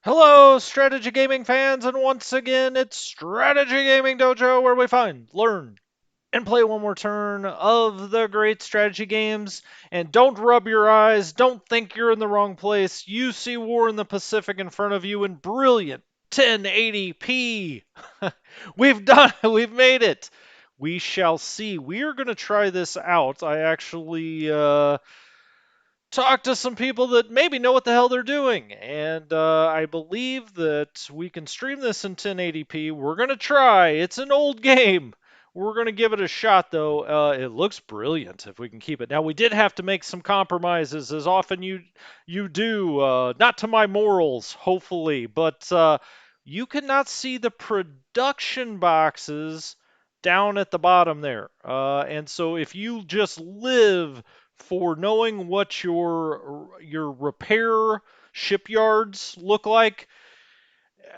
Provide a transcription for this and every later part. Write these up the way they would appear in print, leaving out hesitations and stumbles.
Hello, Strategy Gaming fans, and once again, it's Strategy Gaming Dojo where we find, learn, and play one more turn of the great strategy games. And don't rub your eyes, don't think you're in the wrong place. You see War in the Pacific in front of you in brilliant 1080p. We've made it. We shall see. We are going to try this out. I actually talk to some people that maybe know what the hell they're doing. And I believe that we can stream this in 1080p. We're going to try. It's an old game. We're going to give it a shot, though. It looks brilliant if we can keep it. Now, we did have to make some compromises, as often you do. Not to my morals, hopefully, but you cannot see the production boxes down at the bottom there. And so if you just live for knowing what your repair shipyards look like,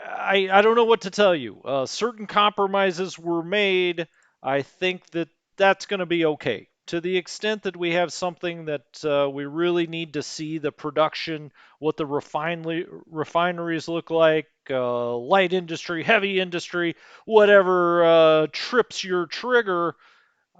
I don't know what to tell you. Certain compromises were made. I think that that's going to be okay. To the extent that we have something that we really need to see the production, what the refineries look like, light industry, heavy industry, whatever trips your trigger,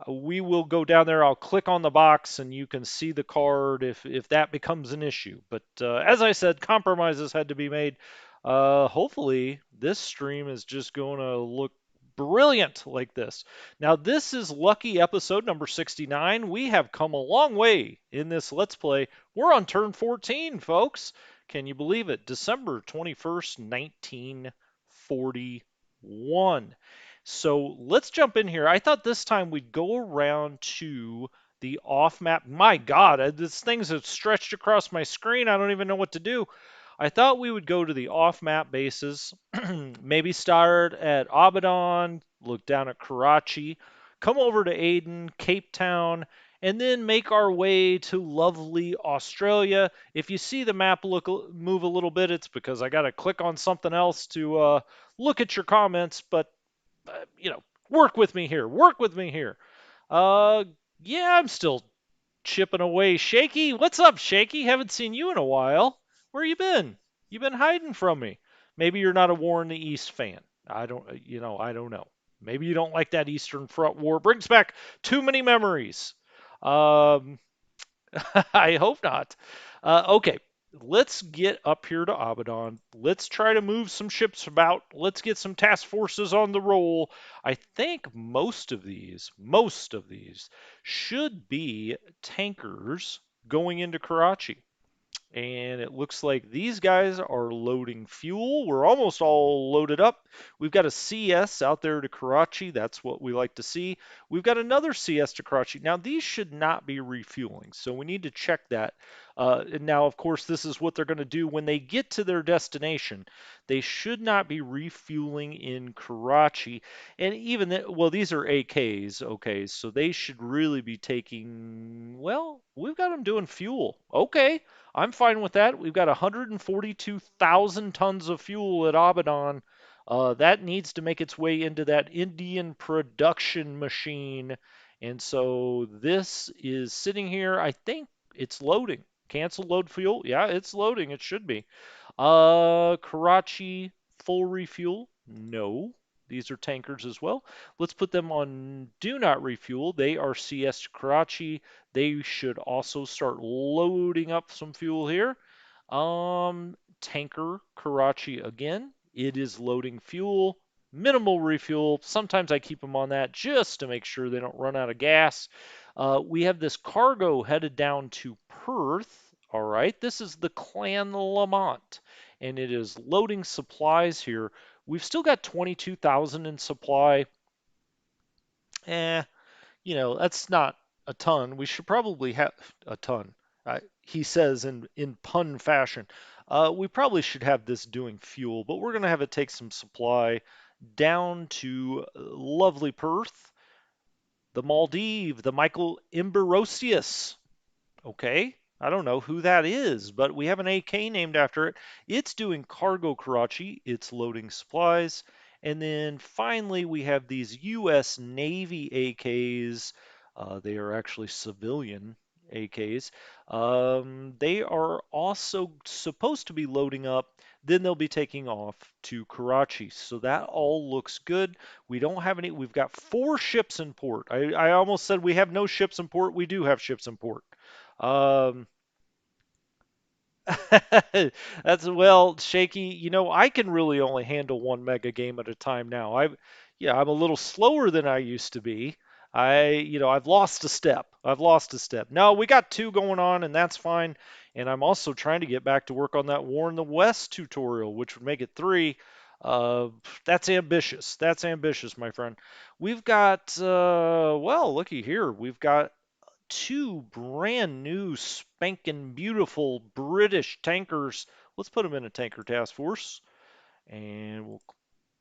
we will go down there. I'll click on the box and you can see the card if that becomes an issue. But as I said, compromises had to be made. Hopefully, this stream is just going to look brilliant like this. Now, this is lucky episode number 69. We have come a long way in this Let's Play. We're on turn 14, folks. Can you believe it? December 21st, 1941. So let's jump in here. I thought this time we'd go around to the off map. My God, this thing's stretched across my screen. I don't even know what to do. I thought we would go to the off map bases, maybe start at Abaddon, look down at Karachi, come over to Aden, Cape Town, and then make our way to lovely Australia. If you see the map move a little bit, it's because I got to click on something else to look at your comments, but work with me here. Work with me here. Uh, yeah, I'm still chipping away. Shaky, what's up, Shaky? Haven't seen you in a while. Where you been? You been hiding from me. Maybe you're not a War in the East fan. I don't know. Maybe you don't like that Eastern Front War. Brings back too many memories. Um, I hope not. Okay, let's get up here to Abaddon. Let's try to move some ships about. Let's get some task forces on the roll. I think most of these should be tankers going into Karachi. And it looks like these guys are loading fuel. We're almost all loaded up. We've got a CS out there to Karachi. That's what we like to see. We've got another CS to Karachi. Now, these should not be refueling, so we need to check that. And now, of course, this is what they're going to do when they get to their destination. They should not be refueling in Karachi. And even, well, these are AKs, okay, so they should really be taking, well, we've got them doing fuel. Okay. I'm fine with that. We've got 142,000 tons of fuel at Abaddon. That needs to make its way into that Indian production machine. And so this is sitting here. I think it's loading. Cancel load fuel. Yeah, it's loading. It should be. Karachi full refuel. No. These are tankers as well. Let's put them on do not refuel. They are CS to Karachi. They should also start loading up some fuel here. Tanker Karachi again. It is loading fuel. Minimal refuel. Sometimes I keep them on that just to make sure they don't run out of gas. We have this cargo headed down to Perth. All right, this is the Clan Lamont, and it is loading supplies here. We've still got 22,000 in supply. Eh, that's not a ton. We should probably have a ton. He says in pun fashion. We probably should have this doing fuel, but we're going to have it take some supply down to lovely Perth, the Maldive, the Michael Imberosius. Okay, I don't know who that is, but we have an AK named after it. It's doing cargo Karachi, it's loading supplies. And then finally, we have these U.S. Navy AKs. They are actually civilian. AKs. They are also supposed to be loading up. Then they'll be taking off to Karachi. So that all looks good. We don't have any. We've got 4 ships in port. I almost said we have no ships in port. We do have ships in port. Um, That's well, shaky. I can really only handle one mega game at a time now. Yeah, I'm a little slower than I used to be. I've lost a step. I've lost a step. No, we got 2 going on, and that's fine. And I'm also trying to get back to work on that War in the West tutorial, which would make it 3. Uh, that's ambitious. That's ambitious, my friend. We've got, well, looky here. We've got 2 brand new spanking beautiful British tankers. Let's put them in a tanker task force. And we'll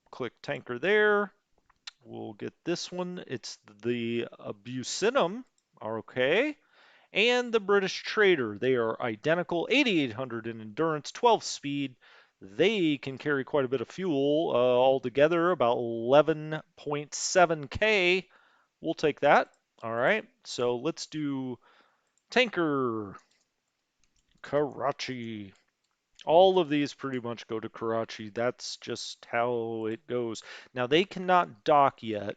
click tanker there. We'll get this one. It's the Bucinum. Okay. And the British Trader. They are identical. 8,800 in endurance, 12 speed. They can carry quite a bit of fuel altogether, about 11.7K. We'll take that. All right. So let's do Tanker, Karachi. All of these pretty much go to Karachi. That's just how it goes. Now, they cannot dock yet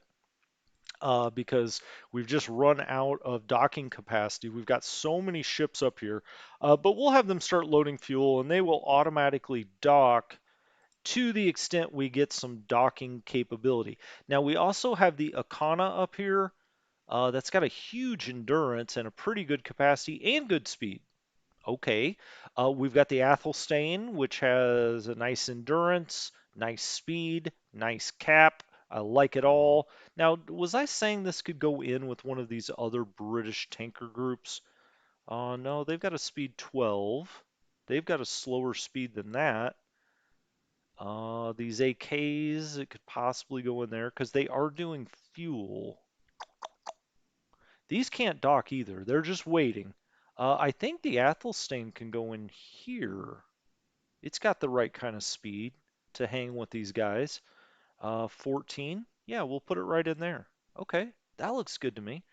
because we've just run out of docking capacity. We've got so many ships up here, but we'll have them start loading fuel and they will automatically dock to the extent we get some docking capability. Now, we also have the Akana up here. That's got a huge endurance and a pretty good capacity and good speed. Okay. We've got the Athelstane, which has a nice endurance, nice speed, nice cap. I like it all. Now, was I saying this could go in with one of these other British tanker groups? No, they've got a speed 12. They've got a slower speed than that. These AKs, it could possibly go in there because they are doing fuel. These can't dock either. They're just waiting. I think the Athelstane can go in here. It's got the right kind of speed to hang with these guys. 14. Yeah, we'll put it right in there. Okay, that looks good to me.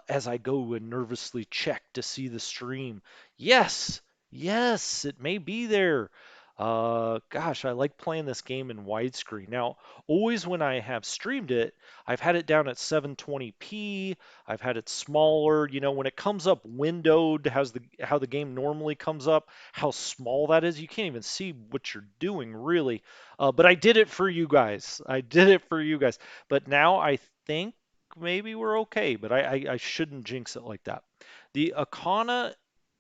As I go and nervously check to see the stream. Yes, yes, it may be there. Gosh, I like playing this game in widescreen. Now, always when I have streamed it, I've had it down at 720p. I've had it smaller. When it comes up windowed, how the game normally comes up, how small that is, you can't even see what you're doing really. But I did it for you guys. I did it for you guys. But now I think maybe we're okay, but I shouldn't jinx it like that. The Akana,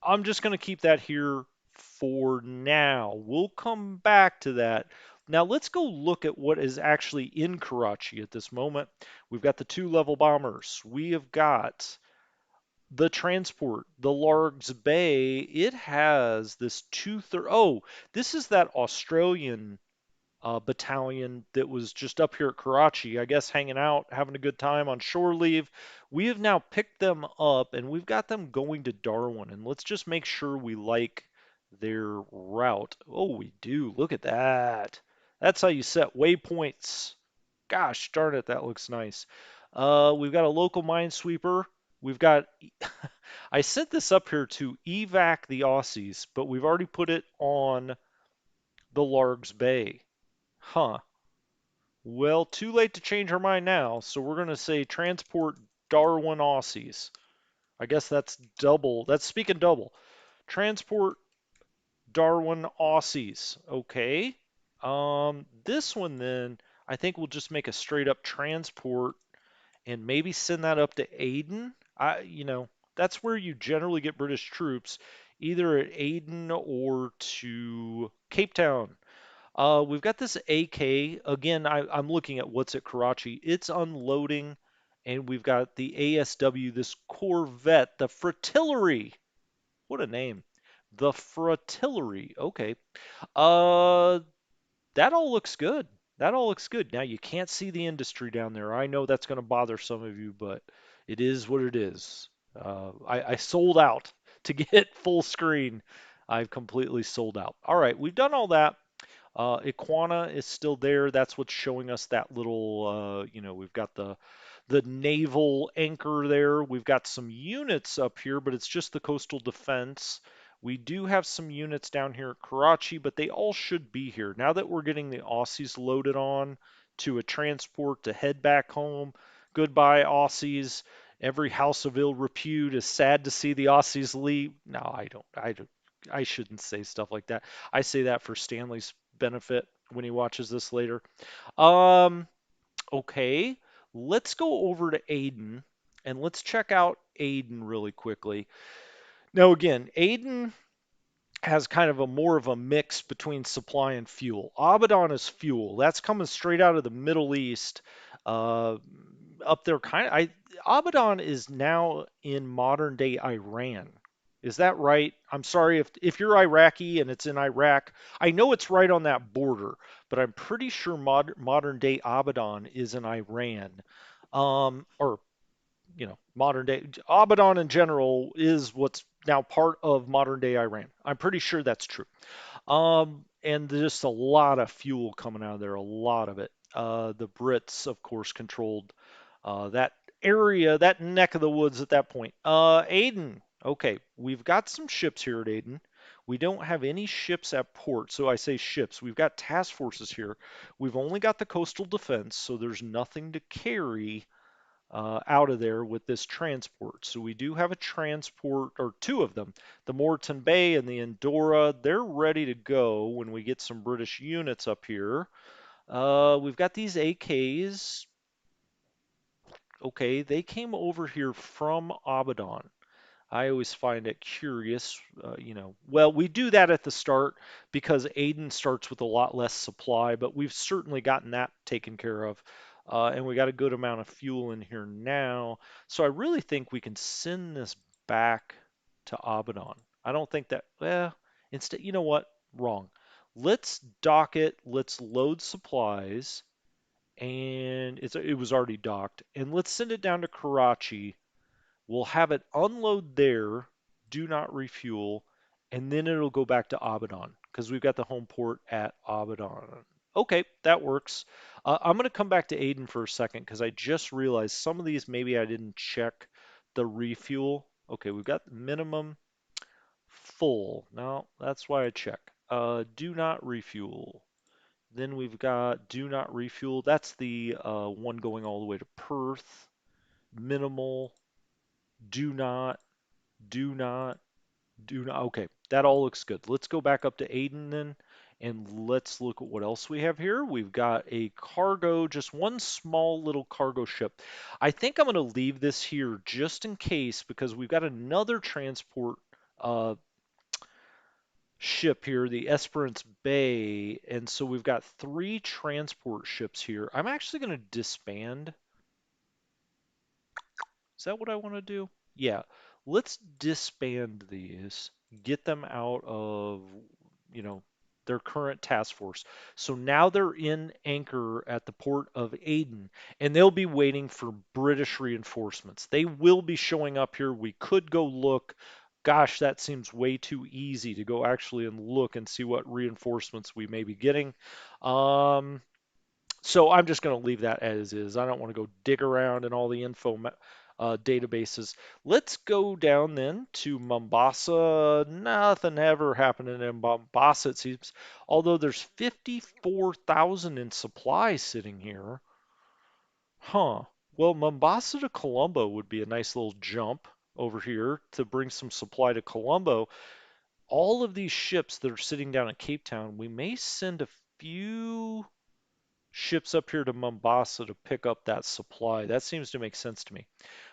I'm just going to keep that here for now. We'll come back to that. Now let's go look at what is actually in Karachi at this moment. We've got the 2 level bombers. We have got the transport, the Largs Bay. It has this Oh, this is that Australian battalion that was just up here at Karachi, I guess hanging out, having a good time on shore leave. We have now picked them up and we've got them going to Darwin. And let's just make sure we like their route. Oh, we do. Look at that. That's how you set waypoints. Gosh darn it, that looks nice. We've got a local minesweeper. We've got. I sent this up here to evac the Aussies, but we've already put it on the Largs Bay. Huh. Well, too late to change our mind now, so we're going to say transport Darwin Aussies. I guess that's double. That's speaking double. Transport Darwin Aussies. Okay. This one then, I think we'll just make a straight up transport and maybe send that up to Aden. That's where you generally get British troops, either at Aden or to Cape Town. We've got this AK. Again, I'm looking at what's at Karachi. It's unloading, and we've got the ASW, this Corvette, the Fritillary. What a name. The Fritillary. Okay. Uh, that all looks good. That all looks good. Now, you can't see the industry down there. I know that's going to bother some of you, but it is what it is. I sold out to get full screen. I've completely sold out. All right, we've done all that. Iguana is still there. That's what's showing us that little, we've got the naval anchor there. We've got some units up here, but it's just the coastal defense. We do have some units down here at Karachi, but they all should be here. Now that we're getting the Aussies loaded on to a transport to head back home, goodbye, Aussies. Every house of ill repute is sad to see the Aussies leave. No, I don't. I shouldn't say stuff like that. I say that for Stanley's benefit when he watches this later. Um, okay, let's go over to Aden and let's check out Aden really quickly. Now, again, Aden has kind of a more of a mix between supply and fuel. Abadan is fuel. That's coming straight out of the Middle East. Uh, Up there, Abadan is now in modern day Iran. Is that right? I'm sorry if you're Iraqi and it's in Iraq. I know it's right on that border, but I'm pretty sure modern day Abadan is in Iran. Or modern day Abadan in general is what's now part of modern day Iran. I'm pretty sure that's true. And just a lot of fuel coming out of there, a lot of it. The Brits, of course, controlled that area, that neck of the woods at that point. Aden. Okay, we've got some ships here at Aden. We don't have any ships at port, so I say ships. We've got task forces here. We've only got the coastal defense, so there's nothing to carry out of there with this transport. So we do have a transport, or two of them, the Moreton Bay and the Endora. They're ready to go when we get some British units up here. We've got these AKs. Okay, they came over here from Abadan. I always find it curious, Well, we do that at the start because Aden starts with a lot less supply, but we've certainly gotten that taken care of. And we got a good amount of fuel in here now. So I really think we can send this back to Abadan. I don't think that, well, instead, you know what? Wrong. Let's dock it, let's load supplies, and it was already docked, and let's send it down to Karachi. We'll have it unload there, do not refuel, and then it'll go back to Abadan because we've got the home port at Abadan. Okay, that works. I'm going to come back to Aden for a second because I just realized some of these maybe I didn't check the refuel. Okay, we've got minimum full. Now that's why I check. Do not refuel. Then we've got do not refuel. That's the one going all the way to Perth. Minimal. Do not do not, do not. Okay, that all looks good. Let's go back up to Aden then, and let's look at what else we have here. We've got a cargo, just one small little cargo ship. I think I'm going to leave this here just in case because we've got another transport uh, ship here, the Esperance Bay, and so we've got three transport ships here. I'm actually going to disband. Is that what I want to do? Yeah, let's disband these, get them out of, you know, their current task force. So now they're in anchor at the port of Aden, and they'll be waiting for British reinforcements. They will be showing up here. We could go look. Gosh, that seems way too easy to go actually and look and see what reinforcements we may be getting. Um, so I'm just going to leave that as is. I don't want to go dig around in all the info databases. Let's go down then to Mombasa. Nothing ever happening in Mombasa, it seems. Although there's 54,000 in supply sitting here. Huh. Well, Mombasa to Colombo would be a nice little jump over here to bring some supply to Colombo. All of these ships that are sitting down at Cape Town, we may send a few ships up here to Mombasa to pick up that supply. That seems to make sense to me.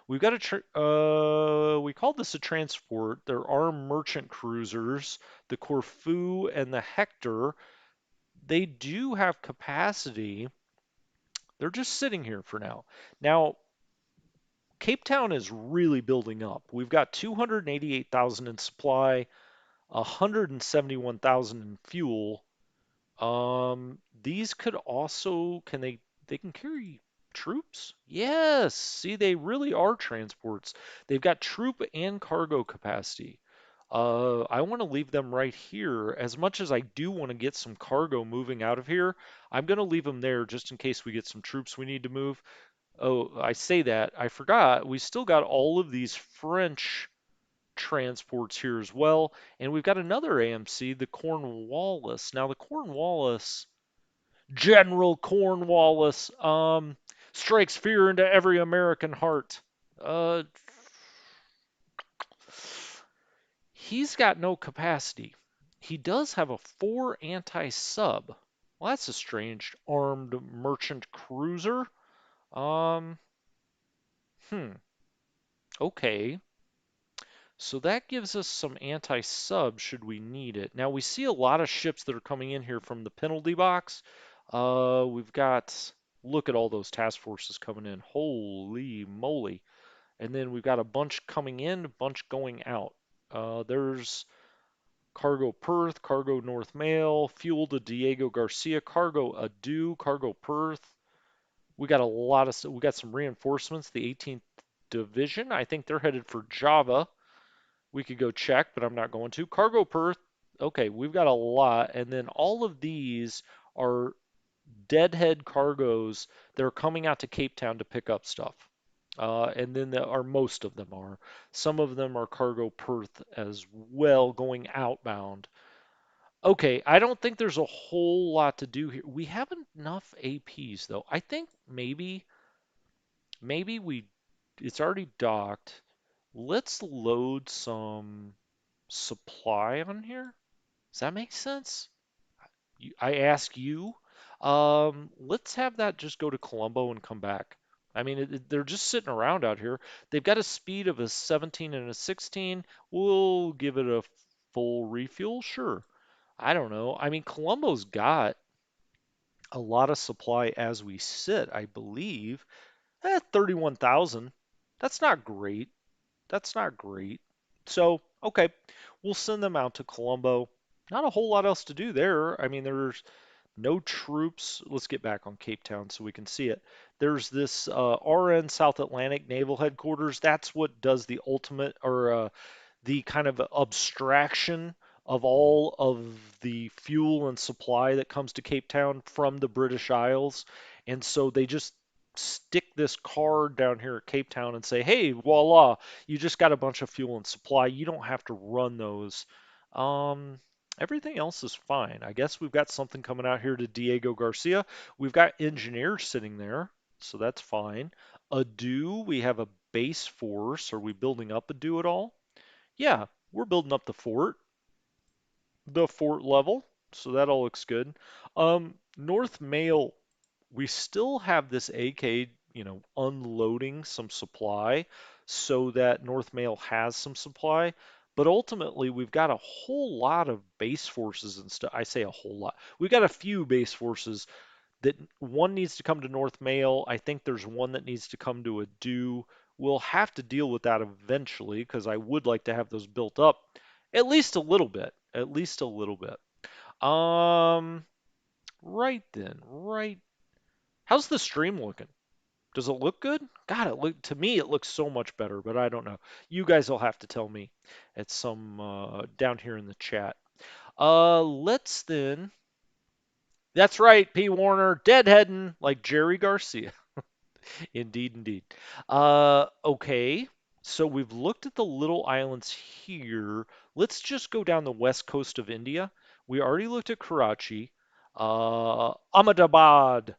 We've got we called this a transport. There are merchant cruisers, the Corfu and the Hector. They do have capacity. They're just sitting here for now. Now, Cape Town is really building up. We've got 288,000 in supply, 171,000 in fuel. These could also, they can carry troops? Yes. See, they really are transports. They've got troop and cargo capacity. I want to leave them right here. As much as I do want to get some cargo moving out of here, I'm going to leave them there just in case we get some troops we need to move. Oh, I say that. I forgot. We still got all of these French transports here as well. And we've got another AMC, the Cornwallis. Now, the Cornwallis, General Cornwallis, strikes fear into every American heart. Uh, he's got no capacity. He does have a 4 anti-sub. Well, that's a strange armed merchant cruiser. Um, hmm. Okay. So that gives us some anti-sub should we need it. Now we see a lot of ships that are coming in here from the penalty box. We've got, look at all those task forces coming in. Holy moly. And then we've got a bunch coming in, a bunch going out. There's Cargo Perth, Cargo North Mail, Fuel to Diego Garcia, Cargo Adu, Cargo Perth. We got a lot of, we got some reinforcements. The 18th Division, I think they're headed for Java. We could go check, but I'm not going to. Cargo Perth, okay, we've got a lot. And then all of these are deadhead cargoes that are coming out to Cape Town to pick up stuff. And then there are most of them are. Some of them are Cargo Perth as well, going outbound. Okay, I don't think there's a whole lot to do here. We have enough APs though. I think maybe we it's already docked. Let's load some supply on here. Does that make sense? I ask you. Let's have that just go to Colombo and come back. I mean, they're just sitting around out here. They've got a speed of a 17 and a 16. We'll give it a full refuel, sure. I don't know. I mean, Colombo's got a lot of supply as we sit, I believe. 31,000. That's not great. That's not great. So, okay, we'll send them out to Colombo. Not a whole lot else to do there. I mean, there's no troops. Let's get back on Cape Town so we can see it. There's this RN South Atlantic Naval Headquarters. That's what does the ultimate or the kind of abstraction of all of the fuel and supply that comes to Cape Town from the British Isles. And so they just stick this card down here at Cape Town and say, hey, voila, you just got a bunch of fuel and supply. You don't have to run those. Um, Everything else is fine. I guess we've got something coming out here to Diego Garcia. We've got engineers sitting there, so that's fine. Adu, we have a base force. Are we building up Adu at all? Yeah, we're building up the fort level, so that all looks good. North Mail, we still have this AK, unloading some supply so that North Mail has some supply. But ultimately, we've got a whole lot of base forces and stuff. I say a whole lot. We've got a few base forces that one needs to come to North Mail. I think there's one that needs to come to Adu. We'll have to deal with that eventually because I would like to have those built up at least a little bit. At least a little bit. Um, right then, right. How's the stream looking? Does it look good? God, it look to me it looks so much better, but I don't know. You guys will have to tell me at some down here in the chat. Let's then. That's right, P. Warner, deadheading like Jerry Garcia. Indeed, indeed. Okay, so we've looked at the little islands here. Let's just go down the west coast of India. We already looked at Karachi. Ahmedabad.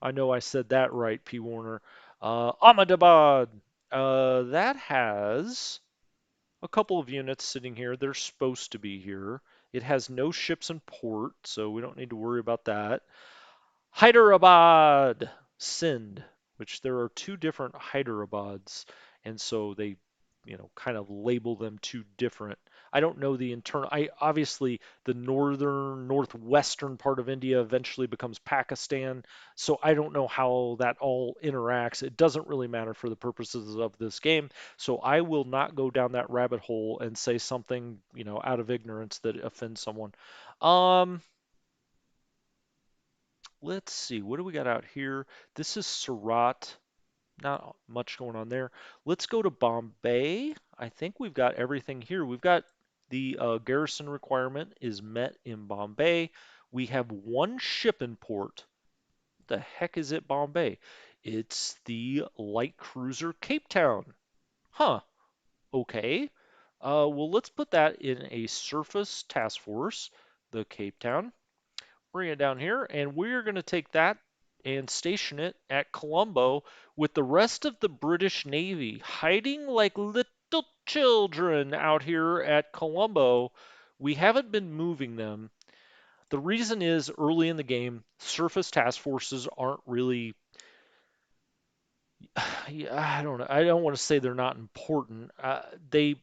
I know I said that right, P. Warner. Ahmedabad. That has a couple of units sitting here. They're supposed to be here. It has no ships in port, so we don't need to worry about that. Hyderabad, Sindh, which there are two different Hyderabads, and so they, kind of label them two different. I don't know the internal. I obviously the northern northwestern part of India eventually becomes Pakistan, so I don't know how that all interacts. It doesn't really matter for the purposes of this game, so I will not go down that rabbit hole and say something, out of ignorance that offends someone. Um, Let's see, what do we got out here? This is Surat. Not much going on there. Let's go to Bombay. I think we've got everything here. We've got the garrison requirement is met in Bombay. We have one ship in port. What the heck is it, Bombay? It's the light cruiser Cape Town. Huh, okay. Well, let's put that in a surface task force, the Cape Town. Bring it down here, and we're going to take that and station it at Colombo with the rest of the British Navy hiding like little children out here at Colombo. We haven't been moving them. The reason is early in the game, surface task forces aren't really, I don't know. I don't want to say they're not important. They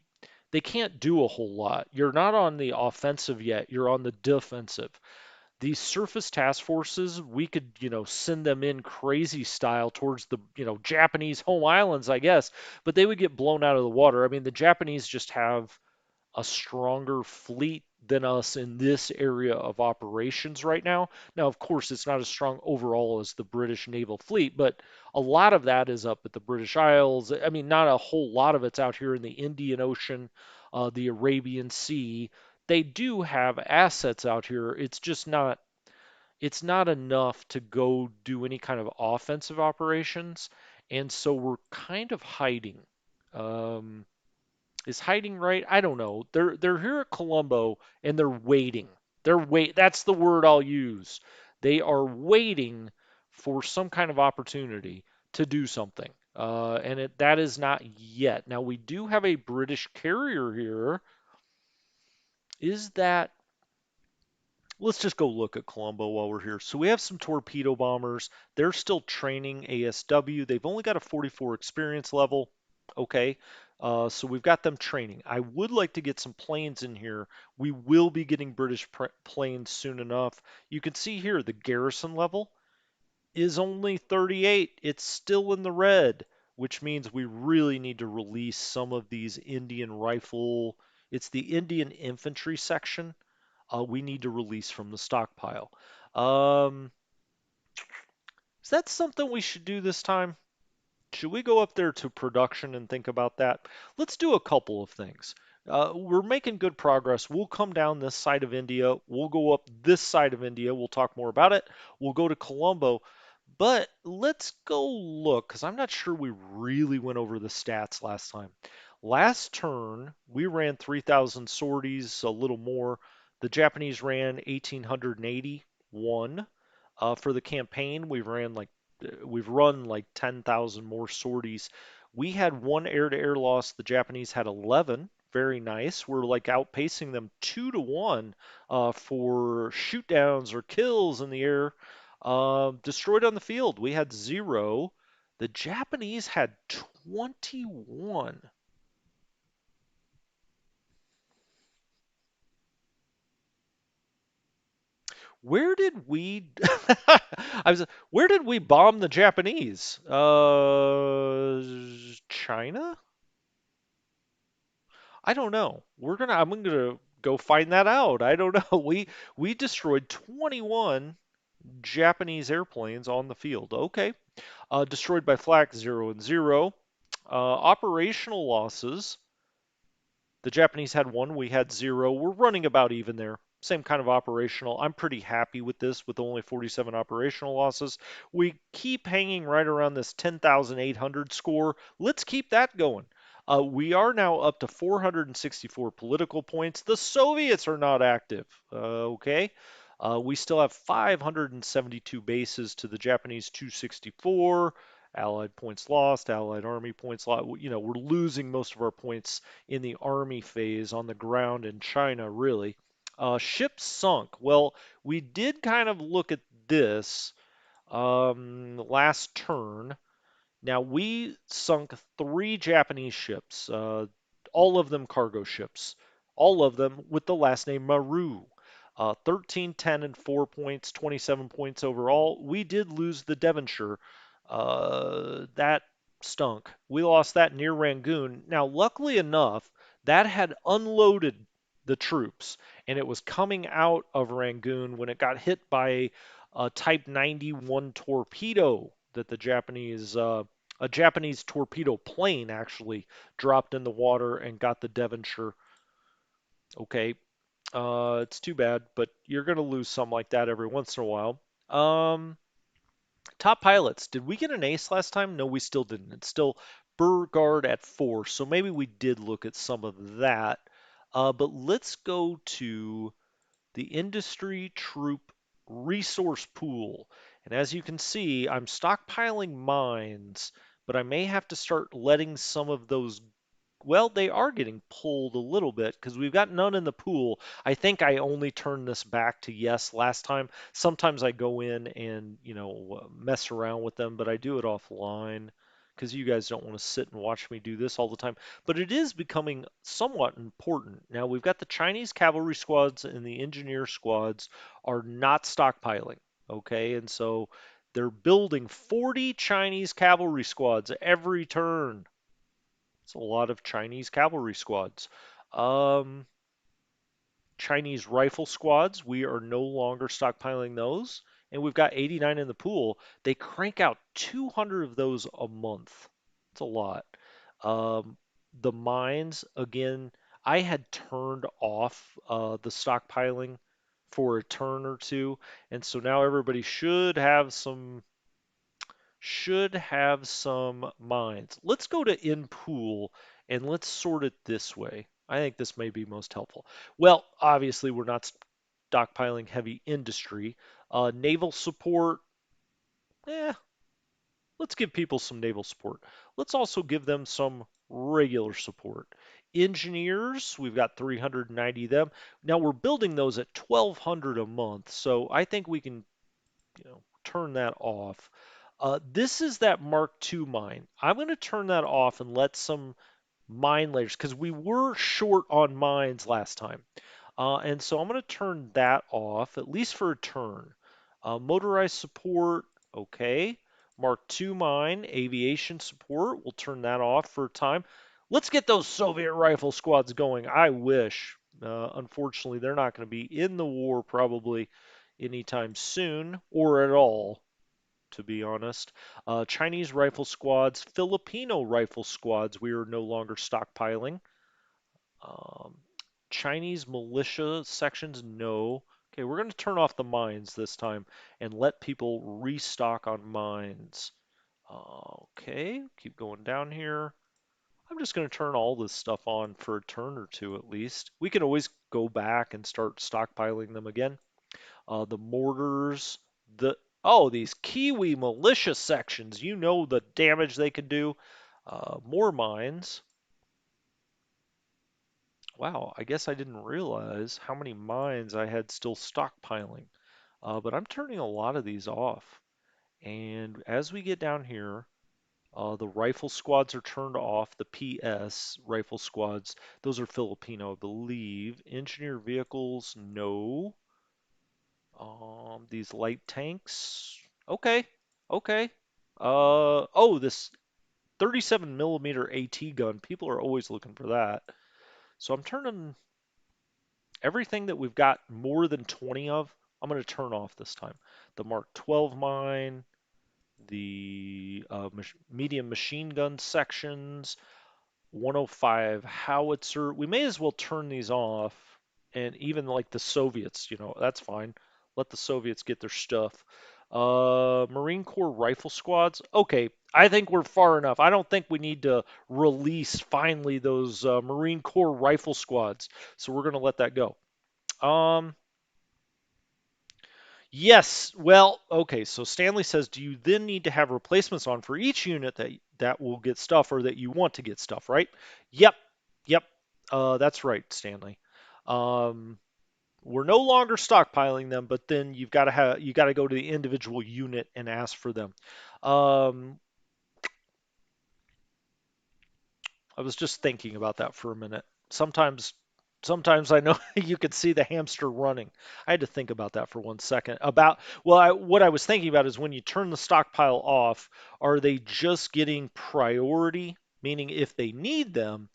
they can't do a whole lot. You're not on the offensive yet. You're on the defensive. These surface task forces, we could, send them in crazy style towards the, Japanese home islands, I guess, but they would get blown out of the water. I mean, the Japanese just have a stronger fleet than us in this area of operations right now. Now, of course, it's not as strong overall as the British naval fleet, but a lot of that is up at the British Isles. I mean, not a whole lot of it's out here in the Indian Ocean, the Arabian Sea. They do have assets out here. It's not enough to go do any kind of offensive operations, and so we're kind of hiding. Um, is hiding right? I don't know. They're here at Colombo and they're waiting. That's the word I'll use. They are waiting for some kind of opportunity to do something. That is not yet. Now we do have a British carrier here. Is that Let's just go look at Colombo while we're here. So we have some torpedo bombers. They're still training ASW. They've only got a 44 experience level. Okay. So we've got them training. I would like to get some planes in here. We will be getting British planes soon enough. You can see here the garrison level is only 38. It's still in the red, which means we really need to release some of these Indian rifle. It's the Indian infantry section we need to release from the stockpile. Um, is that something we should do this time? Should we go up there to production and think about that? Let's do a couple of things. We're making good progress. We'll come down this side of India. We'll go up this side of India. We'll talk more about it. We'll go to Colombo. But let's go look, because I'm not sure we really went over the stats last time. Last turn, we ran 3,000 sorties, a little more. The Japanese ran 1,881. For the campaign, we've run like 10,000 more sorties. We had one air-to-air loss. The Japanese had 11. Very nice. We're like outpacing them 2 to 1 for shoot downs or kills in the air. Destroyed on the field, we had 0. The Japanese had 21. Where did we? Where did we bomb the Japanese? China? I don't know. I'm gonna go find that out. I don't know. We destroyed 21 Japanese airplanes on the field. Okay. Destroyed by flak 0 and 0. Operational losses. The Japanese had 1, we had 0. We're running about even there. Same kind of operational. I'm pretty happy with this with only 47 operational losses. We keep hanging right around this 10,800 score. Let's keep that going. We are now up to 464 political points. The Soviets are not active. Okay. We still have 572 bases to the Japanese 264. Allied points lost, Allied Army points lost. We're losing most of our points in the Army phase on the ground in China, really. Ships sunk. Well, we did kind of look at this last turn. Now, we sunk 3 Japanese ships, all of them cargo ships, all of them with the last name Maru. 13, 10, and 4 points, 27 points overall. We did lose the Devonshire. That stunk. We lost that near Rangoon. Now, luckily enough, that had unloaded the troops, and it was coming out of Rangoon when it got hit by a Type 91 torpedo that a Japanese torpedo plane actually dropped in the water and got the Devonshire. Okay, it's too bad, but you're going to lose some like that every once in a while. Um, Top pilots. Did we get an ace last time? No, we still didn't. It's still Burgard at 4. So maybe we did look at some of that. But let's go to the industry troop resource pool. And as you can see, I'm stockpiling mines, but I may have to start letting some of those, well, they are getting pulled a little bit because we've got none in the pool. I think I only turned this back to yes last time. Sometimes I go in and, mess around with them, but I do it offline because you guys don't want to sit and watch me do this all the time. But it is becoming somewhat important. Now, we've got the Chinese cavalry squads and the engineer squads are not stockpiling, okay? And so they're building 40 Chinese cavalry squads every turn. It's a lot of Chinese cavalry squads. Um, Chinese rifle squads, we are no longer stockpiling those. And we've got 89 in the pool. They crank out 200 of those a month. It's a lot. Um, the mines, again, I had turned off the stockpiling for a turn or two. And so now everybody should have some minds. Let's go to in pool and let's sort it this way. I think this may be most helpful. Well, obviously we're not stockpiling heavy industry. Naval support, eh, let's give people some naval support. Let's also give them some regular support. Engineers, we've got 390 of them. Now we're building those at 1200 a month, so I think we can turn that off. This is that Mark II mine. I'm going to turn that off and let some mine layers, because we were short on mines last time. And so I'm going to turn that off, at least for a turn. Motorized support, okay. Mark II mine, aviation support, we'll turn that off for a time. Let's get those Soviet rifle squads going. I wish. Unfortunately, they're not going to be in the war probably anytime soon or at all, to be honest. Chinese rifle squads, Filipino rifle squads, we are no longer stockpiling. Um, Chinese militia sections, no. Okay, we're going to turn off the mines this time and let people restock on mines. Okay, keep going down here. I'm just going to turn all this stuff on for a turn or two at least. We can always go back and start stockpiling them again. The mortars, these Kiwi militia sections, you know the damage they can do. More mines. Wow, I guess I didn't realize how many mines I had still stockpiling. But I'm turning a lot of these off. And as we get down here, the rifle squads are turned off. The PS rifle squads, those are Filipino, I believe. Engineer vehicles, no. These light tanks. Okay, okay. This 37 millimeter AT gun. People are always looking for that. So I'm turning everything that we've got more than 20 of. I'm going to turn off this time. The Mark 12 mine, the medium machine gun sections, 105 howitzer. We may as well turn these off, and even like the Soviets, that's fine. Let the Soviets get their stuff. Marine Corps rifle squads. Okay, I think we're far enough. I don't think we need to release finally those Marine Corps rifle squads. So we're going to let that go. Um, Yes. Well, okay. So Stanley says, do you then need to have replacements on for each unit that will get stuff or that you want to get stuff, right? Yep. Yep. That's right, Stanley. Um, we're no longer stockpiling them, but then you got to go to the individual unit and ask for them. Um, I was just thinking about that for a minute. Sometimes I know you could see the hamster running. I had to think about that for 1 second. What I was thinking about is when you turn the stockpile off, are they just getting priority? Meaning if they need them,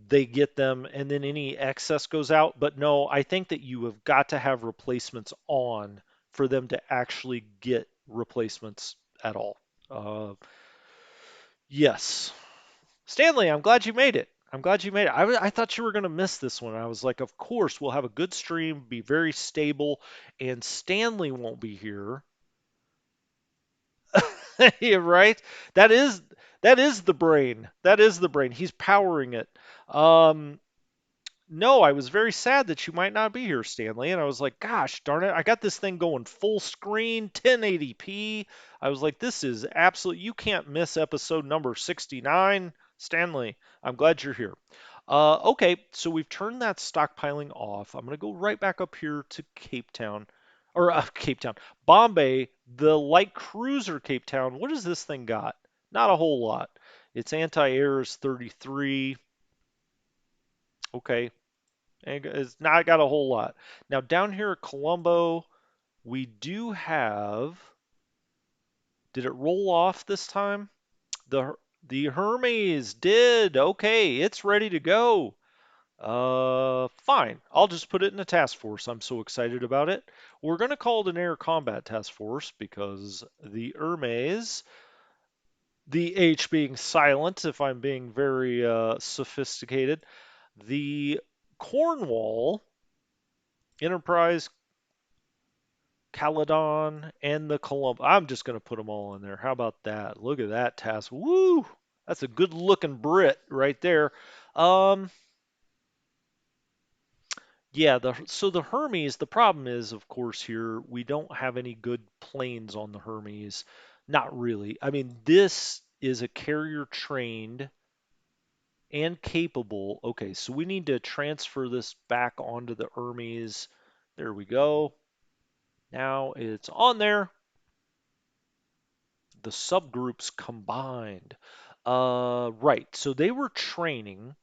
they get them and then any excess goes out. But no, I think that you have got to have replacements on for them to actually get replacements at all. Uh, yes. Stanley, I'm glad you made it. I'm glad you made it. I thought you were going to miss this one. I was like, of course, we'll have a good stream, be very stable, and Stanley won't be here. Yeah, right. That is that is the brain. That is the brain. He's powering it. Um, no, I was very sad that you might not be here, Stanley. And I was like, gosh, darn it, I got this thing going full screen, 1080p. I was like, this is absolute. You can't miss episode number 69, Stanley. I'm glad you're here. Okay, so we've turned that stockpiling off. I'm gonna go right back up here to Cape Town, or Cape Town, Bombay, the light cruiser Cape Town. What does this thing got? Not a whole lot. Its anti-air is 33. Okay, it's not got a whole lot. Now down here at Colombo, we do have. Did it roll off this time? The Hermes did. Okay, it's ready to go. Fine. I'll just put it in a task force. I'm so excited about it. We're gonna call it an air combat task force because the Hermes, the H being silent, if I'm being very sophisticated, the Cornwall Enterprise Caledon, and the Columb. I'm just going to put them all in there. How about that? Look at that task. Woo! That's a good looking Brit right there. Um, yeah, so the Hermes, the problem is, of course, here we don't have any good planes on the Hermes. Not really. I mean, this is a carrier trained and capable. Okay, so we need to transfer this back onto the Hermes. There we go. Now it's on there. The subgroups combined. Right. So they were training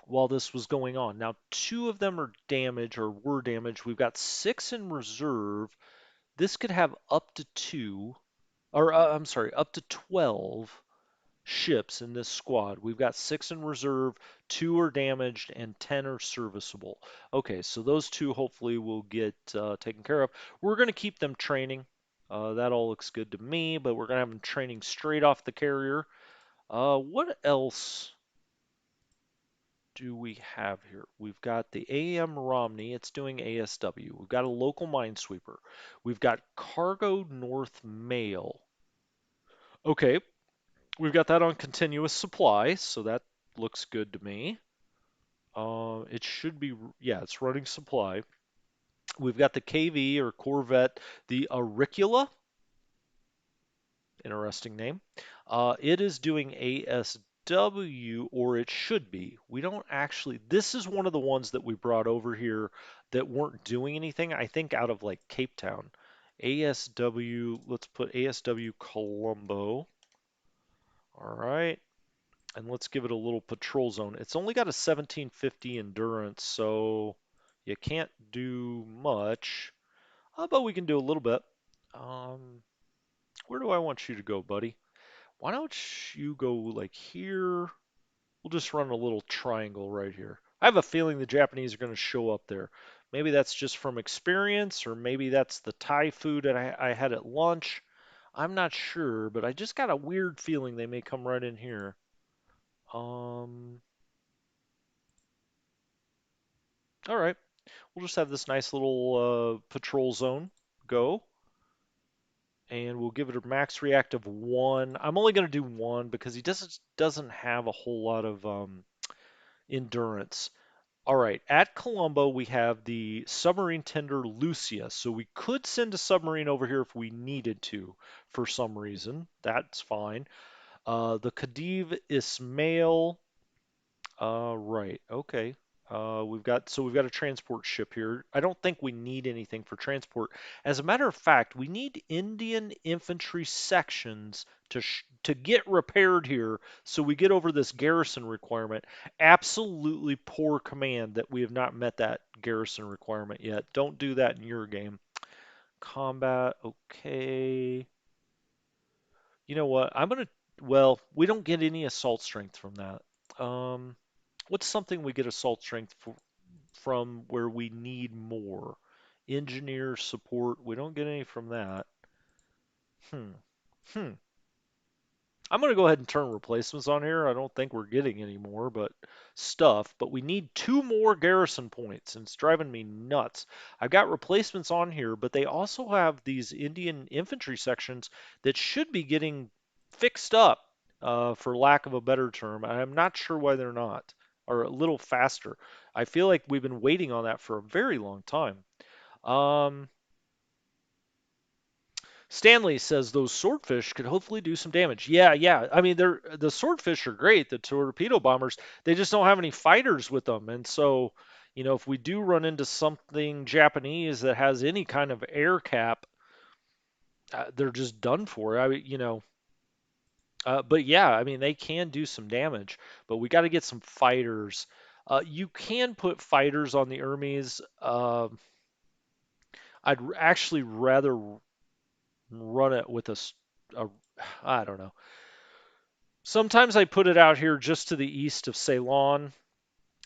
while this was going on. Now, two of them are damaged or were damaged. We've got six in reserve. This could have up to two, or I'm sorry, up to 12 ships in this squad. We've got six in reserve, two are damaged, and 10 are serviceable. Okay, so those two hopefully will get taken care of. We're going to keep them training. That all looks good to me, but we're going to have them training straight off the carrier. What else do we have here? We've got the AM Romney, it's doing ASW. We've got a local minesweeper. We've got Cargo North Mail. Okay, we've got that on continuous supply, so that looks good to me. It should be, yeah, it's running supply. We've got the KV or Corvette, the Auricula. Interesting name. It is doing ASW, or it should be. We don't actually, this is one of the ones that we brought over here that weren't doing anything, I think out of like Cape Town. ASW, let's put ASW Colombo. All right. And let's give it a little patrol zone. It's only got a 1750 endurance, so you can't do much, but we can do a little bit. Um, where do I want you to go, buddy? Why don't you go like here? We'll just run a little triangle right here. I have a feeling the Japanese are going to show up there. Maybe that's just from experience, or maybe that's the Thai food that I had at lunch. I'm not sure, but I just got a weird feeling they may come right in here. Um, all right. We'll just have this nice little patrol zone go, and we'll give it a max reactive one. I'm only going to do one because he doesn't have a whole lot of endurance. All right, at Colombo we have the submarine tender Lucia, so we could send a submarine over here if we needed to for some reason. That's fine. The Khedive Ismail. Right. Okay. We've got a transport ship here. I don't think we need anything for transport. As a matter of fact, we need Indian infantry sections to get repaired here so we get over this garrison requirement. Absolutely poor command that we have not met that garrison requirement yet. Don't do that in your game. Combat, okay. You know what? Well, we don't get any assault strength from that. What's something we get assault strength from where we need more? Engineer support, we don't get any from that. Hmm. Hmm. I'm going to go ahead and turn replacements on here. I don't think we're getting any more, but stuff. But we need two more garrison points, and it's driving me nuts. I've got replacements on here, but they also have these Indian infantry sections that should be getting fixed up, for lack of a better term. I'm not sure why they're not, or a little faster. I feel like we've been waiting on that for a very long time. Um, Stanley says those swordfish could hopefully do some damage. Yeah, yeah. I mean, the swordfish are great, the torpedo bombers. They just don't have any fighters with them, and so if we do run into something Japanese that has any kind of air cap, they're just done for. But yeah, I mean, they can do some damage, but we got to get some fighters. You can put fighters on the Ermies. Actually rather run it with a I don't know. Sometimes I put it out here just to the east of Ceylon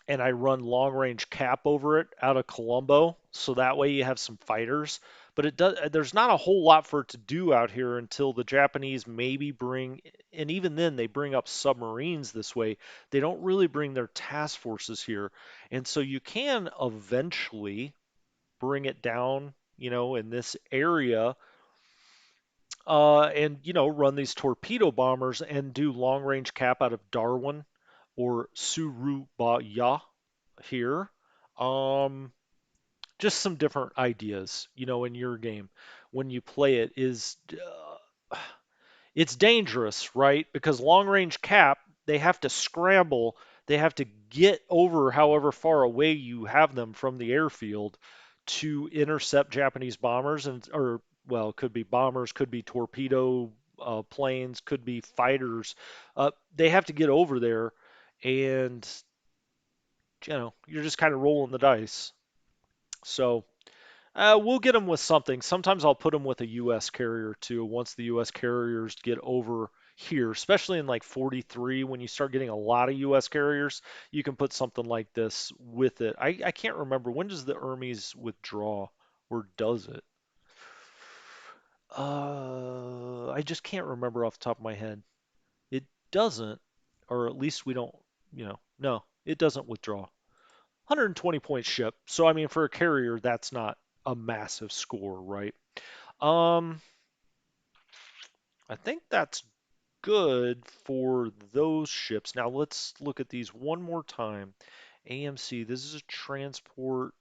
and I run long range cap over it out of Colombo so that way you have some fighters. But there's not a whole lot for it to do out here until the Japanese maybe bring, and even then they bring up submarines this way. They don't really bring their task forces here. And so you can eventually bring it down, in this area, and run these torpedo bombers and do long range cap out of Darwin or Surabaya here. Um, just some different ideas, in your game when you play it is it's dangerous, right? Because long range cap, they have to scramble, they have to get over however far away you have them from the airfield to intercept Japanese bombers and or well, it could be bombers, could be torpedo planes, could be fighters. They have to get over there, and you're just kind of rolling the dice. So we'll get them with something. Sometimes I'll put them with a U.S. carrier too. Once the U.S. carriers get over here, especially in like 43, when you start getting a lot of U.S. carriers, you can put something like this with it. I can't remember, when does the Hermes withdraw, or does it? I just can't remember off the top of my head. It doesn't, or at least we don't. No, it doesn't withdraw. 120 point ship. So I mean, for a carrier, that's not a massive score, right? Um, I think that's good for those ships. Now let's look at these one more time. AMC, this is a transport.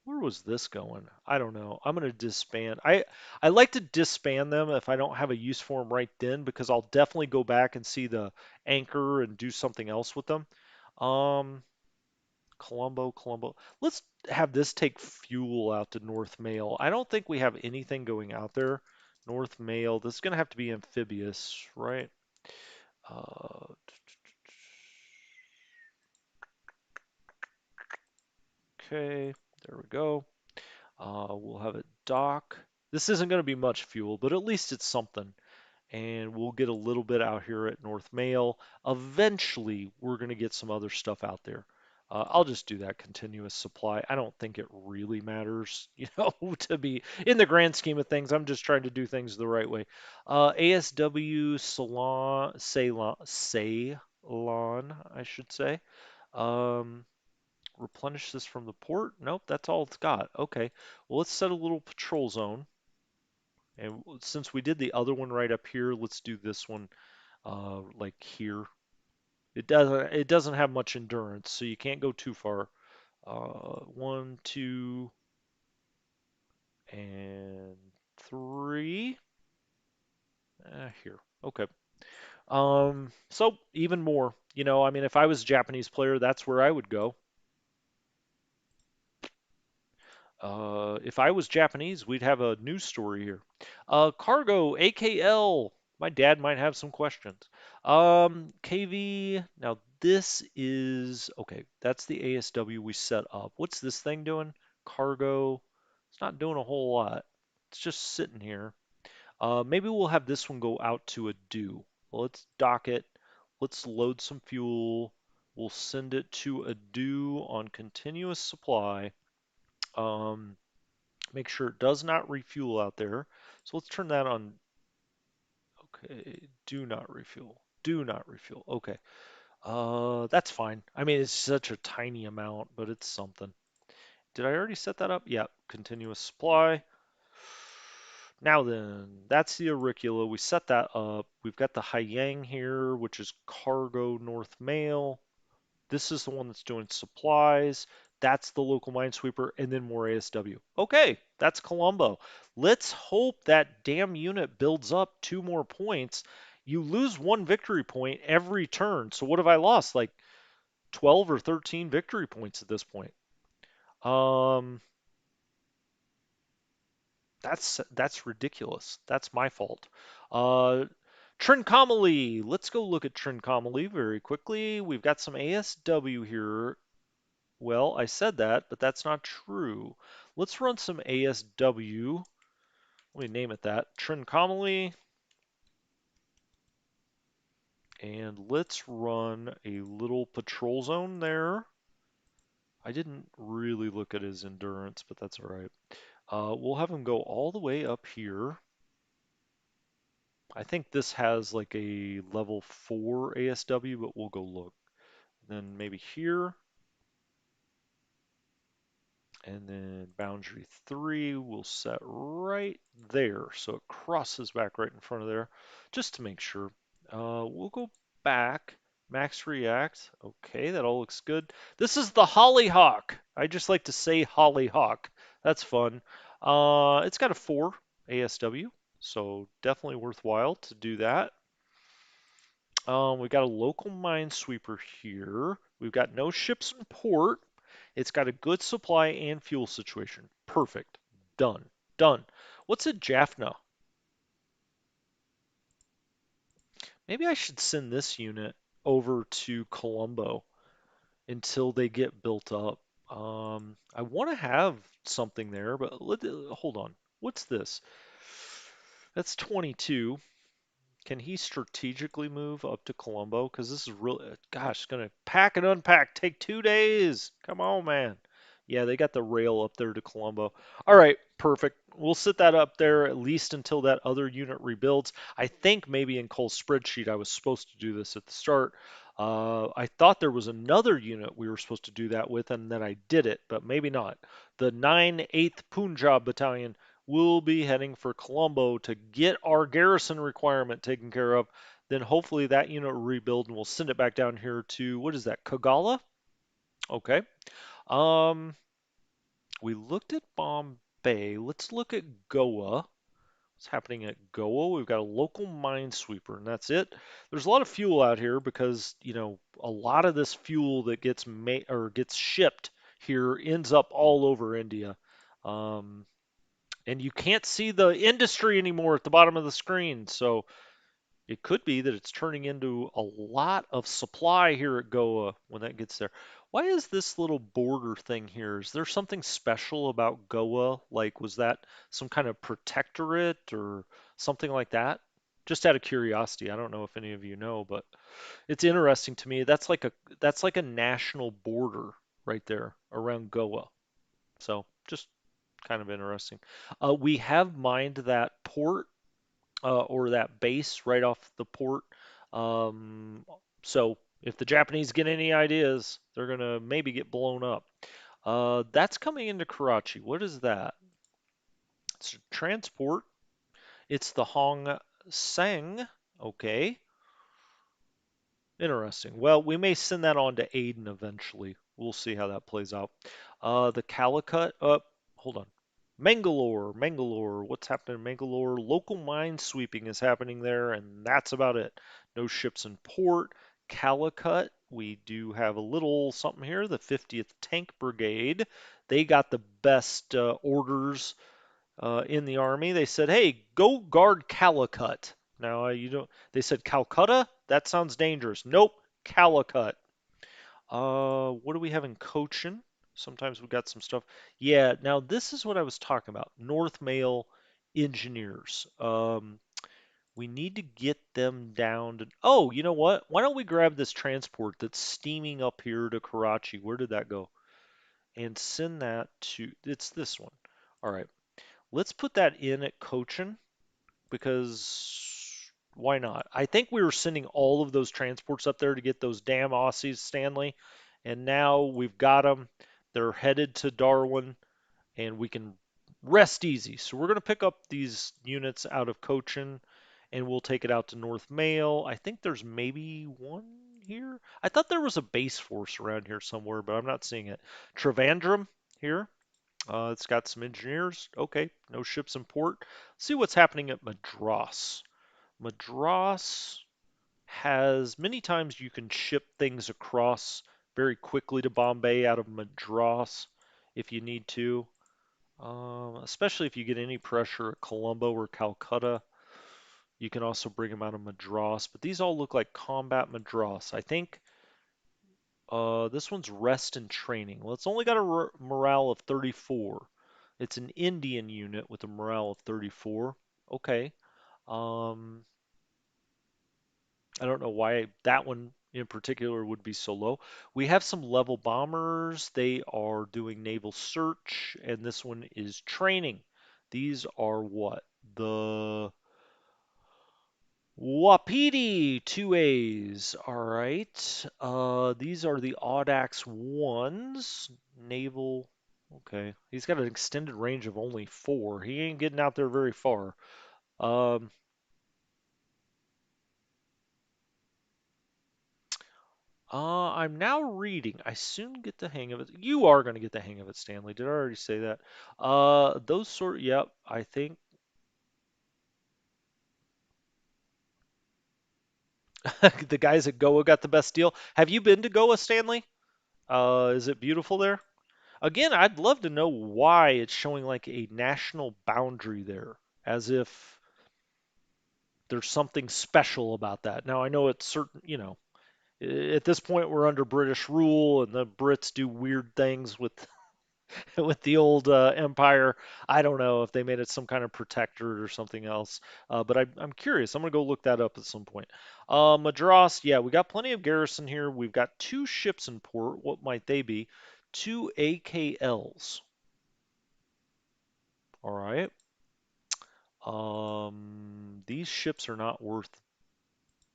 Where was this going? I don't know. I'm going to disband. I like to disband them if I don't have a use for them right then, because I'll definitely go back and see the anchor and do something else with them. Um, Colombo. Let's have this take fuel out to North Mail. I don't think we have anything going out there. North Mail. This is going to have to be amphibious, right? Uh, okay, there we go. We'll have it dock. This isn't going to be much fuel, but at least it's something. And we'll get a little bit out here at North Mail. Eventually, we're going to get some other stuff out there. I'll just do that continuous supply. I don't think it really matters, to be in the grand scheme of things. I'm just trying to do things the right way. ASW Ceylon, I should say. Um, Replenish this from the port. Nope, that's all it's got. Okay, well, let's set a little patrol zone. And since we did the other one right up here, let's do this one like here. It doesn't have much endurance, so you can't go too far. One, two, and three. Here. Okay. So even more. I mean, if I was a Japanese player, that's where I would go. If I was Japanese, we'd have a news story here. Cargo, AKL. My dad might have some questions. KV. Now this is okay. That's the ASW we set up. What's this thing doing? Cargo. It's not doing a whole lot. It's just sitting here. Maybe we'll have this one go out to a do. Well, let's dock it. Let's load some fuel. We'll send it to a do on continuous supply. Um, Make sure it does not refuel out there. So let's turn that on. Okay, do not refuel. Do not refuel. Okay. That's fine. I mean, it's such a tiny amount, but it's something. Did I already set that up? Yep. Continuous supply. Now then, that's the auricula. We set that up. We've got the Haiyang here, which is cargo North Mail. This is the one that's doing supplies. That's the local minesweeper, and then more ASW. Okay, that's Colombo. Let's hope that damn unit builds up 2 more points. You lose 1 victory point every turn. So what have I lost? Like 12 or 13 victory points at this point. Um, that's ridiculous. That's my fault. Uh, Trincomalee. Let's go look at Trincomalee very quickly. We've got some ASW here. Well, I said that, but that's not true. Let's run some ASW. Let me name it that. Trincomalee. And let's run a little patrol zone there. I didn't really look at his endurance, but that's all right. We'll have him go all the way up here. I think this has like a level 4 ASW, but we'll go look. Then maybe here. And then boundary 3 we'll set right there. So it crosses back right in front of there, just to make sure. We'll go back. Max React. Okay, that all looks good. This is the Hollyhock. I just like to say Hollyhock. That's fun. It's got a 4 ASW, so definitely worthwhile to do that. We've got a local minesweeper here. We've got no ships in port. It's got a good supply and fuel situation. Perfect. Done. Done. What's a Jaffna? Maybe I should send this unit over to Colombo until they get built up. I want to have something there, but hold on. What's this? That's 22. Can he strategically move up to Colombo? Because this is really, gosh, it's going to pack and unpack. Take 2 days. Come on, man. Yeah, they got the rail up there to Colombo. All right, perfect. We'll sit that up there at least until that other unit rebuilds. I think maybe in Cole's spreadsheet I was supposed to do this at the start. I thought there was another unit we were supposed to do that with, and then I did it, but maybe not. The 9th Punjab Battalion will be heading for Colombo to get our garrison requirement taken care of. Then hopefully that unit will rebuild and we'll send it back down here to, what is that, Kagala? Okay. Um, we looked at Bombay. Let's look at Goa. What's happening at Goa? We've got a local minesweeper, and that's it. There's a lot of fuel out here because, a lot of this fuel that gets made or gets shipped here ends up all over India. Um, and you can't see the industry anymore at the bottom of the screen. So it could be that it's turning into a lot of supply here at Goa when that gets there. Why is this little border thing here? Is there something special about Goa? Like, was that some kind of protectorate or something like that? Just out of curiosity, I don't know if any of you know, but it's interesting to me. That's like a national border right there around Goa. So just kind of interesting. We have mined that port or that base right off the port. Um, so if the Japanese get any ideas, they're gonna maybe get blown up. That's coming into Karachi. What is that? It's a transport. It's the Hong Seng. Okay. Interesting. Well, we may send that on to Aden eventually. We'll see how that plays out. The Calicut. Hold on. Mangalore. What's happening in Mangalore? Local mine sweeping is happening there, and that's about it. No ships in port. Calicut. We do have a little something here. The 50th Tank Brigade. They got the best orders in the army. They said, "Hey, go guard Calicut." Now you don't. They said Calcutta. That sounds dangerous. Nope, Calicut. What do we have in Cochin? Sometimes we got some stuff. Yeah. Now this is what I was talking about. North Mail engineers. We need to get them down to. Oh, you know what? Why don't we grab this transport that's steaming up here to Karachi? Where did that go? And send that to. It's this one. All right. Let's put that in at Cochin because Why not? I think we were sending all of those transports up there to get those damn Aussies, Stanley, and now we've got them. They're headed to Darwin, and we can rest easy. So we're going to pick up these units out of Cochin, and we'll take it out to North Mail. I think there's maybe one here. I thought there was a base force around here somewhere, but I'm not seeing it. Trivandrum here. It's got some engineers. Okay, no ships in port. See what's happening at Madras. Madras has many times you can ship things across very quickly to Bombay out of Madras if you need to. Especially if you get any pressure at Colombo or Calcutta. You can also bring them out of Madras, but these all look like combat Madras. I think this one's rest and training. Well, it's only got a morale of 34. It's an Indian unit with a morale of 34. Okay. Um, I don't know why that one in particular would be so low. We have some level bombers. They are doing naval search, and this one is training. These are what? The Wapiti 2As. All right. These are the Audax 1s. Naval. Okay. He's got an extended range of only 4. He ain't getting out there very far. Um, I'm now reading. I soon get the hang of it. You are going to get the hang of it, Stanley. Did I already say that? Those sort. Yep. I think the guys at Goa got the best deal. Have you been to Goa, Stanley? Is it beautiful there? Again, I'd love to know why it's showing like a national boundary there, as if there's something special about that. Now, I know it's certain, at this point we're under British rule and the Brits do weird things with with the old empire. I don't know if they made it some kind of protectorate or something else, but I'm curious. I'm gonna go look that up at some point. Madras, yeah, we got plenty of garrison here. We've got 2 ships in port. What might they be? 2 AKLs. All right. These ships are not worth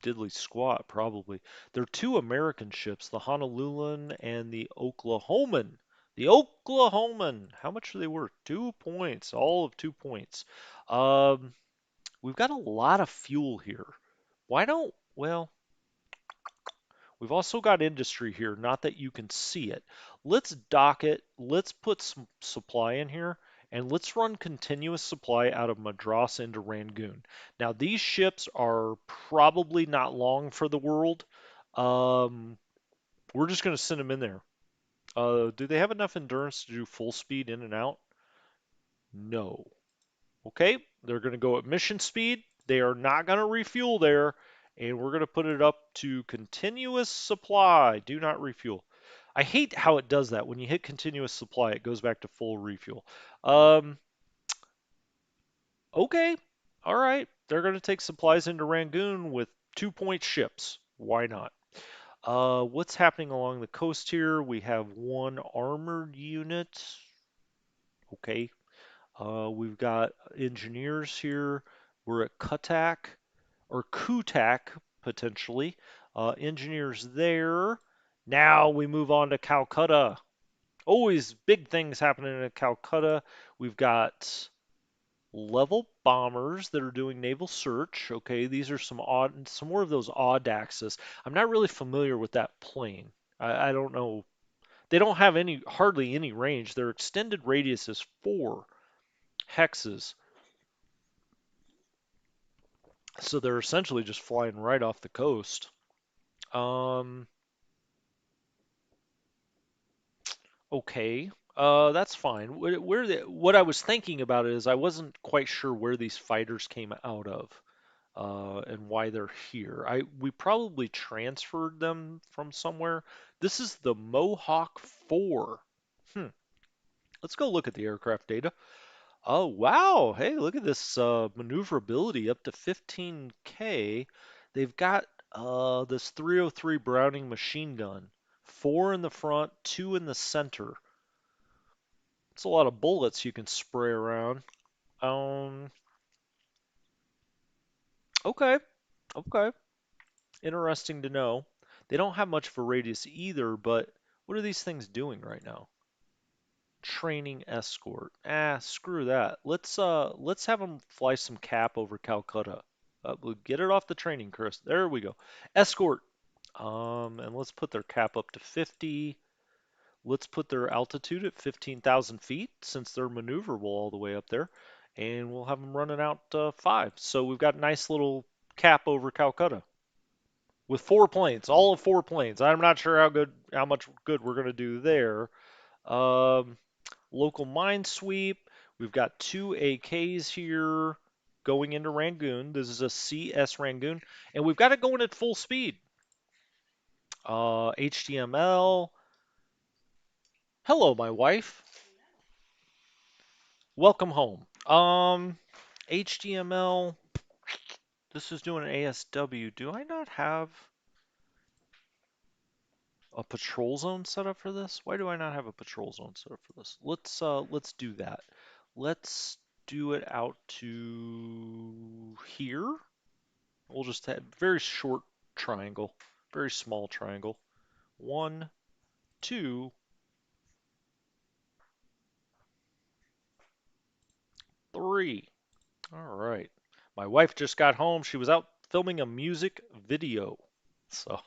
diddly squat, probably. They're 2 American ships, the Honoluluan and the Oklahoman. The Oklahoman. How much are they worth? 2 points, all of 2 points. Um, we've got a lot of fuel here. Why don't, well, we've also got industry here, not that you can see it. Let's dock it. Let's put some supply in here, and let's run continuous supply out of Madras into Rangoon. Now, these ships are probably not long for the world. Um, we're just going to send them in there. Do they have enough endurance to do full speed in and out? No. Okay, they're going to go at mission speed. They are not going to refuel there, and we're going to put it up to continuous supply. Do not refuel. I hate how it does that. When you hit continuous supply, it goes back to full refuel. Um, okay, all right. They're going to take supplies into Rangoon with 2 point ships. Why not? What's happening along the coast here? We have 1 armored unit. Okay, we've got engineers here. We're at Kutak or Kutak potentially. Engineers there. Now we move on to Calcutta. Always big things happening in Calcutta. We've got level bombers that are doing naval search. Okay, these are some more of those Audaxes. I'm not really familiar with that plane. I don't know. They don't have hardly any range. Their extended radius is 4 hexes. So they're essentially just flying right off the coast. Um, okay, that's fine. What I was thinking about it is I wasn't quite sure where these fighters came out of, and why they're here. We probably transferred them from somewhere. This is the Mohawk 4. Hmm. Let's go look at the aircraft data. Oh, wow. Hey, look at this maneuverability up to 15K. They've got this 303 Browning machine gun. 4 in the front, 2 in the center. It's a lot of bullets you can spray around. Um, okay. Okay. Interesting to know. They don't have much of a radius either, but what are these things doing right now? Training escort. Ah, screw that. Let's have them fly some cap over Calcutta. We'll get it off the training, Chris. There we go. Escort. And let's put their cap up to 50. Let's put their altitude at 15,000 feet since they're maneuverable all the way up there. And we'll have them running out 5. So we've got a nice little cap over Calcutta with 4 planes, all of 4 planes. I'm not sure how much good we're going to do there. Um, Local mine sweep. We've got 2 AKs here going into Rangoon. This is a CS Rangoon, and we've got it going at full speed. HTML. Hello, my wife. Welcome home. HTML. This is doing an ASW. Do I not have a patrol zone set up for this? Why do I not have a patrol zone set up for this? Let's do that. Let's do it out to here. We'll just have very short triangle, very small triangle. 1, 2, 3. All right. My wife just got home. She was out filming a music video. So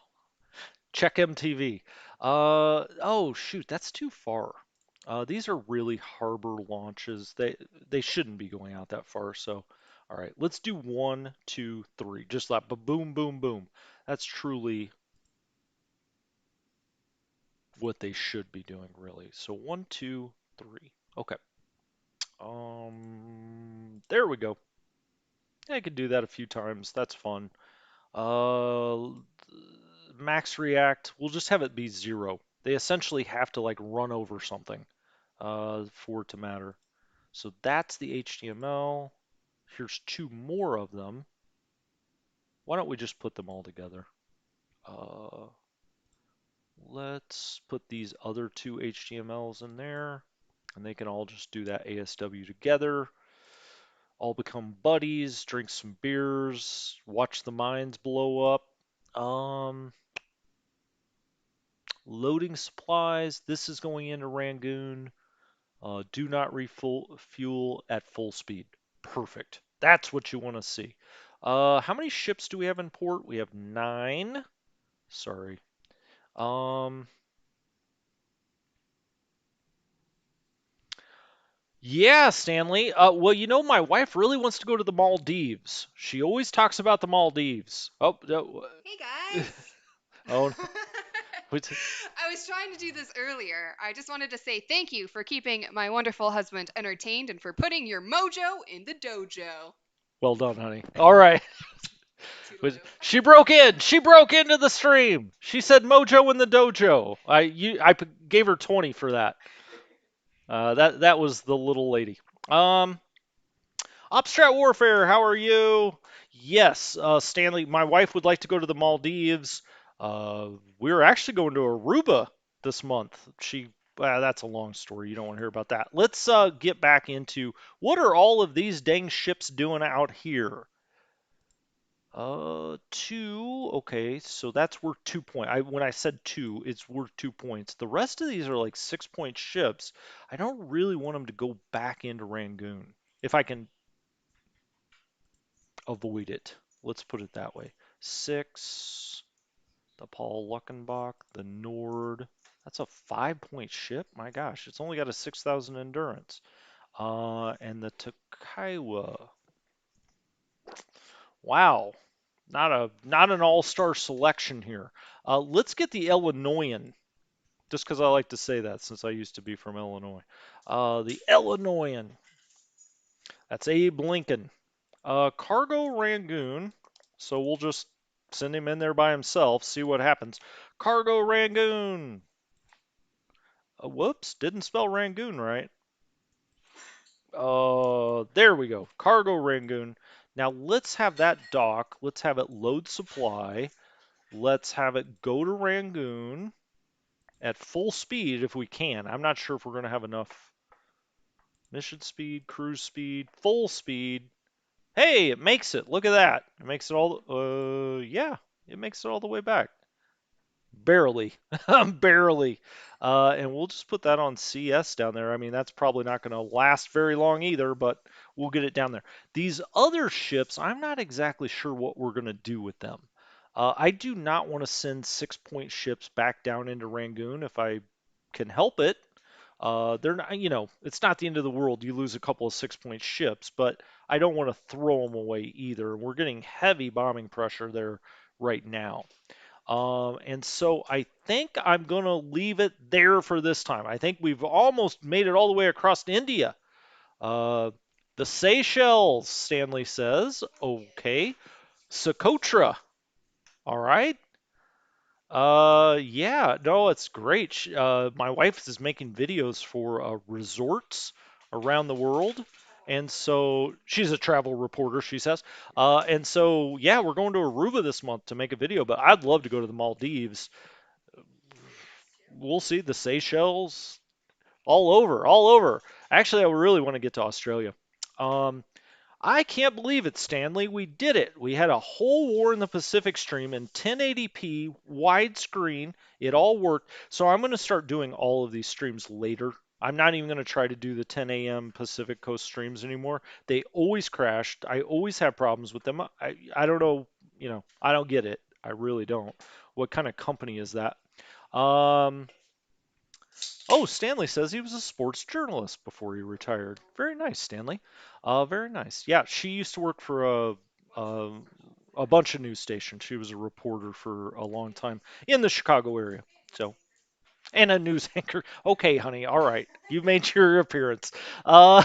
check MTV. Oh shoot, that's too far. These are really harbor launches. They shouldn't be going out that far. So, all right, let's do 1, 2, 3. Just like boom, boom, boom. That's truly what they should be doing, really. So 1, 2, 3. Okay. There we go. I could do that a few times. That's fun. Uh, Max React, we'll just have it be 0. They essentially have to like run over something for it to matter. So that's the HTML. Here's 2 more of them. Why don't we just put them all together? Uh, let's put these other 2 HTMLs in there, and they can all just do that ASW together. All become buddies, drink some beers, watch the mines blow up. Um, Loading supplies. This is going into Rangoon. Do not refuel fuel at full speed. Perfect. That's what you want to see. How many ships do we have in port? We have 9. Sorry. Um, yeah, Stanley. Well, my wife really wants to go to the Maldives. She always talks about the Maldives. Oh, no. Hey guys! Oh, no. I was trying to do this earlier. I just wanted to say thank you for keeping my wonderful husband entertained and for putting your mojo in the dojo. Well done, honey. All right. Toodaloo. She broke in. She broke into the stream. She said Mojo in the dojo. Gave her 20 for that. That was the little lady. Um, Obstrat Warfare, how are you? Yes, Stanley, my wife would like to go to the Maldives. We're actually going to Aruba this month. That's a long story. You don't want to hear about that. Let's get back into what are all of these dang ships doing out here? 2. Okay, so that's worth 2 point. When I said 2, it's worth 2 points. The rest of these are like 6 point ships. I don't really want them to go back into Rangoon if I can avoid it. Let's put it that way. 6, the Paul Luckenbach, the Nord. That's a 5 point ship. My gosh, it's only got a 6,000 endurance. And the Takaiwa. Wow, not an all-star selection here. Let's get the Illinoisan, just because I like to say that since I used to be from Illinois. The Illinoisan. That's Abe Lincoln. Cargo Rangoon. So we'll just send him in there by himself, see what happens. Cargo Rangoon. Whoops, didn't spell Rangoon right. There we go. Cargo Rangoon. Now let's have that dock. Let's have it load supply. Let's have it go to Rangoon at full speed if we can. I'm not sure if we're going to have enough mission speed, cruise speed, full speed. Hey, it makes it. Look at that. It makes it all. Yeah, it makes it all the way back. Barely, barely. And we'll just put that on CS down there. I mean, that's probably not going to last very long either, but we'll get it down there. These other ships, I'm not exactly sure what we're going to do with them. I do not want to send 6 point ships back down into Rangoon if I can help it. They're not, it's not the end of the world. You lose a couple of 6 point ships, but I don't want to throw them away either. We're getting heavy bombing pressure there right now. And so I think I'm going to leave it there for this time. I think we've almost made it all the way across India. Uh, the Seychelles, Stanley says. Okay. Socotra. All right. Yeah, no, it's great. My wife is making videos for resorts around the world. And so she's a travel reporter, she says. And so, yeah, we're going to Aruba this month to make a video, but I'd love to go to the Maldives. We'll see the Seychelles, all over, all over. Actually, I really want to get to Australia. Um, I can't believe it, Stanley. We did it. We had a whole war in the Pacific stream in 1080p widescreen. It all worked. So I'm going to start doing all of these streams later. I'm not even going to try to do the 10 a.m. Pacific Coast streams anymore. They always crashed. I always have problems with them. I don't know, I don't get it. I really don't. What kind of company is that? Um, Oh, Stanley says he was a sports journalist before he retired. Very nice, Stanley. Very nice. Yeah, she used to work for a, a bunch of news stations. She was a reporter for a long time in the Chicago area. So, and a news anchor. Okay, honey. All right, you made your appearance. Uh,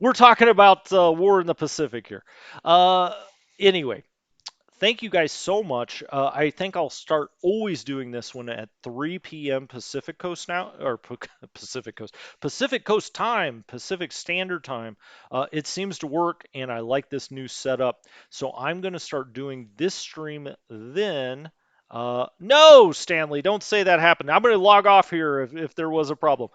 we're talking about war in the Pacific here. Uh, anyway, thank you guys so much. I think I'll start always doing this one at 3 p.m. Pacific Coast now, or Pacific Coast time, Pacific Standard Time. It seems to work, and I like this new setup. So I'm going to start doing this stream then. No, Stanley, don't say that happened. I'm going to log off here if there was a problem.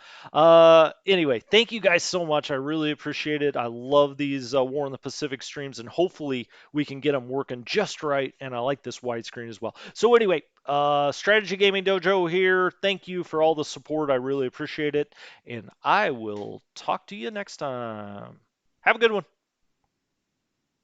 Anyway, thank you guys so much. I really appreciate it. I love these War in the Pacific streams, and hopefully we can get them working just right. And I like this widescreen as well. So anyway, Strategy Gaming Dojo here. Thank you for all the support. I really appreciate it. And I will talk to you next time. Have a good one.